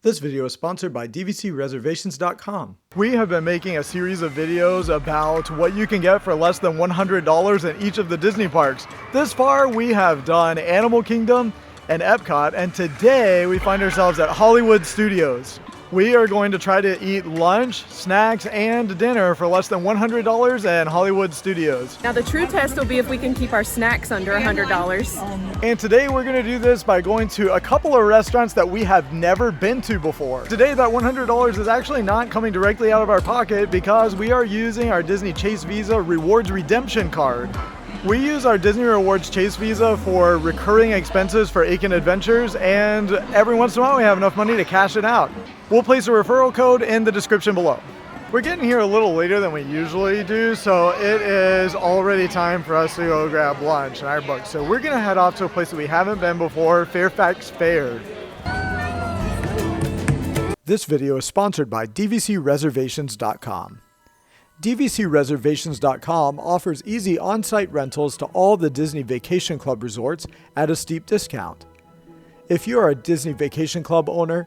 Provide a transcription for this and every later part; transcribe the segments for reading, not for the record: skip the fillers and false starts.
This video is sponsored by dvcreservations.com. We have been making a series of videos about what you can get for less than $100 in each of the Disney parks. This far, we have done Animal Kingdom and Epcot, and today we find ourselves at Hollywood Studios. We are going to try to eat lunch, snacks, and dinner for less than $100 in Hollywood Studios. Now the true test will be if we can keep our snacks under $100. And today we're going to do this by going to a couple of restaurants that we have never been to before. Today that $100 is actually not coming directly out of our pocket because we are using our Disney Chase Visa Rewards Redemption Card. We use our Disney Rewards Chase Visa for recurring expenses for AikenAdventures, and every once in a while we have enough money to cash it out. We'll place a referral code in the description below. We're getting here a little later than we usually do, so it is already time for us to go grab lunch in our book. So we're gonna head off to a place that we haven't been before, Fairfax Fair. This video is sponsored by dvcreservations.com. dvcreservations.com offers easy on-site rentals to all the Disney Vacation Club resorts at a steep discount. If you are a Disney Vacation Club owner,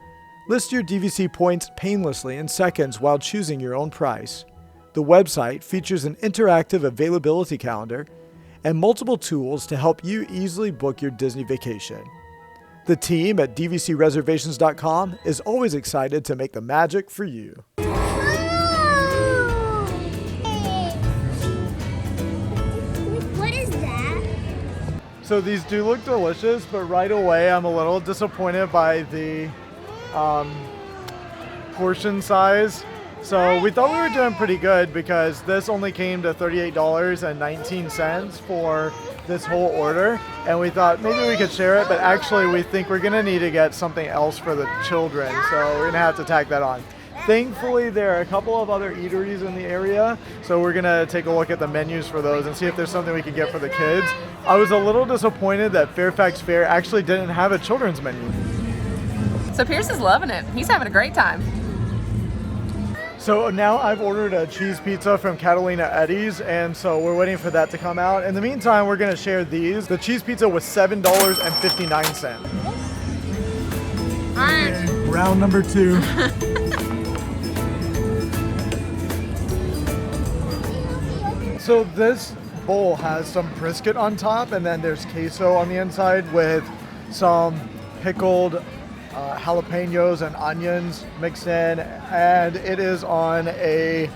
list your DVC points painlessly in seconds while choosing your own price. The website features an interactive availability calendar and multiple tools to help you easily book your Disney vacation. The team at dvcreservations.com is always excited to make the magic for you. So these do look delicious, but right away I'm a little disappointed by the portion size. So we thought we were doing pretty good because this only came to $38.19 for this whole order. And we thought maybe we could share it, but actually we think we're gonna need to get something else for the children. So we're gonna have to tack that on. Thankfully, there are a couple of other eateries in the area, so we're gonna take a look at the menus for those and see if there's something we can get for the kids. I was a little disappointed that Fairfax Fair actually didn't have a children's menu. So Pierce is loving it. He's having a great time. So now I've ordered a cheese pizza from Alaina Eddie's, and so we're waiting for that to come out. In the meantime, we're gonna share these. The cheese pizza was $7.59. Okay, round number 2. So this bowl has some brisket on top, and then there's queso on the inside with some pickled jalapenos and onions mixed in, and it is on a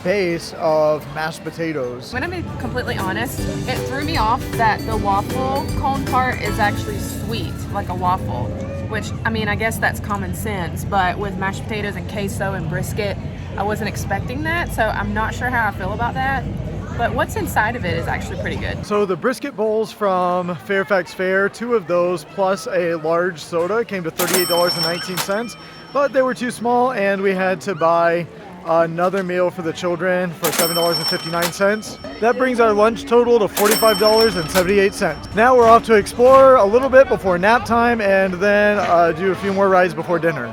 base of mashed potatoes. I'm gonna be completely honest, it threw me off that the waffle cone part is actually sweet, like a waffle, which, I mean, I guess that's common sense, but with mashed potatoes and queso and brisket, I wasn't expecting that, so I'm not sure how I feel about that. But what's inside of it is actually pretty good. So the brisket bowls from Fairfax Fair, 2 of those plus a large soda came to $38.19, but they were too small and we had to buy another meal for the children for $7.59. That brings our lunch total to $45.78. Now we're off to explore a little bit before nap time and then do a few more rides before dinner.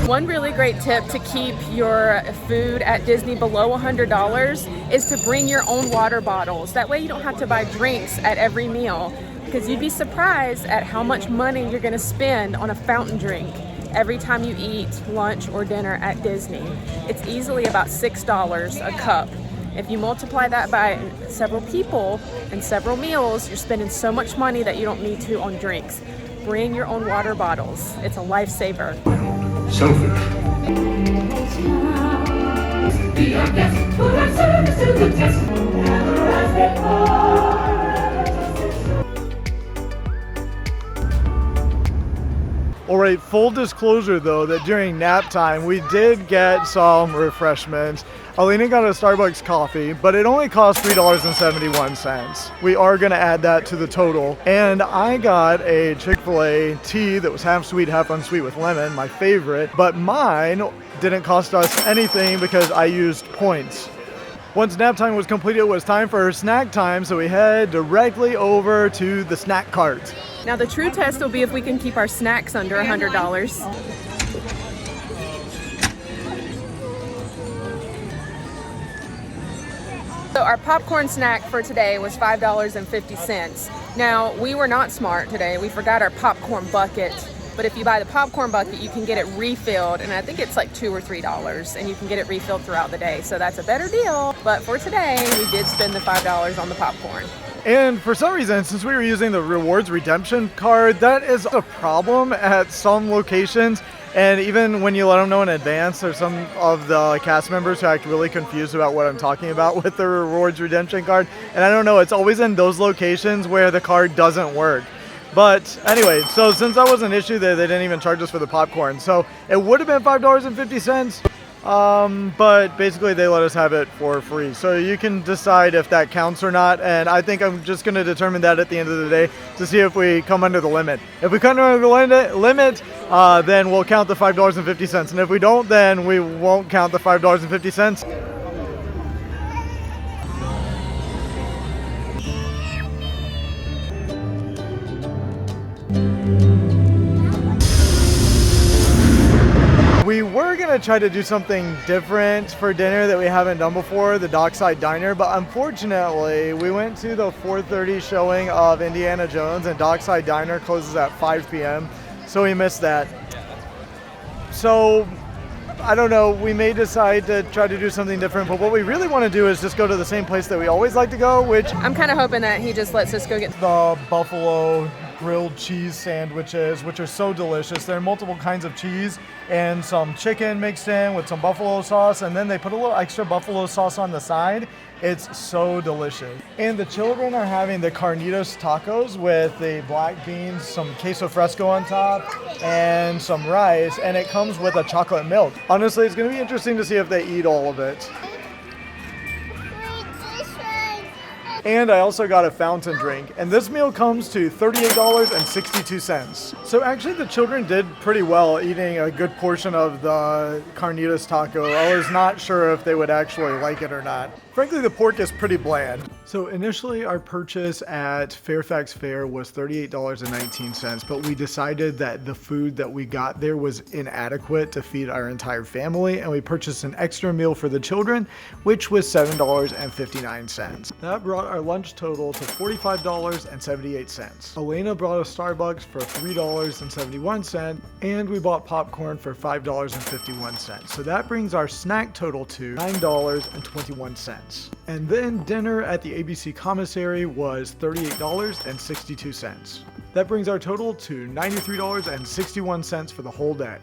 One really great tip to keep your food at Disney below $100 is to bring your own water bottles. That way you don't have to buy drinks at every meal, because you'd be surprised at how much money you're gonna spend on a fountain drink every time you eat lunch or dinner at Disney. It's easily about $6 a cup. If you multiply that by several people and several meals, you're spending so much money that you don't need to on drinks. Bring your own water bottles. It's a lifesaver. Selfish. All right, full disclosure though, that during nap time, we did get some refreshments. Alaina got a Starbucks coffee, but it only cost $3.71. We are gonna add that to the total. And I got a Chick-fil-A tea that was half sweet, half unsweet with lemon, my favorite, but mine didn't cost us anything because I used points. Once nap time was completed, it was time for snack time, so we head directly over to the snack cart. Now the true test will be if we can keep our snacks under $100. So our popcorn snack for today was $5.50. Now, we were not smart today. We forgot our popcorn bucket. But if you buy the popcorn bucket, you can get it refilled, and I think it's like $2 or $3, and you can get it refilled throughout the day. So that's a better deal. But for today, we did spend the $5 on the popcorn. And for some reason, since we were using the rewards redemption card, that is a problem at some locations. And even when you let them know in advance, there's some of the cast members who act really confused about what I'm talking about with the rewards redemption card. And I don't know, it's always in those locations where the card doesn't work. But anyway, so since that was an issue there, they didn't even charge us for the popcorn. So it would have been $5.50. But basically they let us have it for free. So you can decide if that counts or not. And I think I'm just going to determine that at the end of the day to see if we come under the limit. If we come under the limit, then we'll count the $5.50. And if we don't, then we won't count the $5.50. We were going to try to do something different for dinner that we haven't done before, the Dockside Diner, but unfortunately we went to the 4:30 showing of Indiana Jones, and Dockside Diner closes at 5 p.m. so we missed that. So I don't know, we may decide to try to do something different, but what we really want to do is just go to the same place that we always like to go, which I'm kind of hoping that he just lets us go get the buffalo grilled cheese sandwiches, which are so delicious. There are multiple kinds of cheese and some chicken mixed in with some buffalo sauce, and then they put a little extra buffalo sauce on the side. It's so delicious. And the children are having the carnitas tacos with the black beans, some queso fresco on top, and some rice, and it comes with a chocolate milk. Honestly, it's gonna be interesting to see if they eat all of it. And I also got a fountain drink, and this meal comes to $38.62. So actually the children did pretty well eating a good portion of the carnitas taco. I was not sure if they would actually like it or not. Frankly, the pork is pretty bland. So initially our purchase at Fairfax Fair was $38.19, but we decided that the food that we got there was inadequate to feed our entire family, and we purchased an extra meal for the children, which was $7.59. That brought our lunch total to $45.78. Alaina brought a Starbucks for $3.71, and we bought popcorn for $5.51. So that brings our snack total to $9.21. And then dinner at the ABC Commissary was $38.62. That brings our total to $93.61 for the whole day.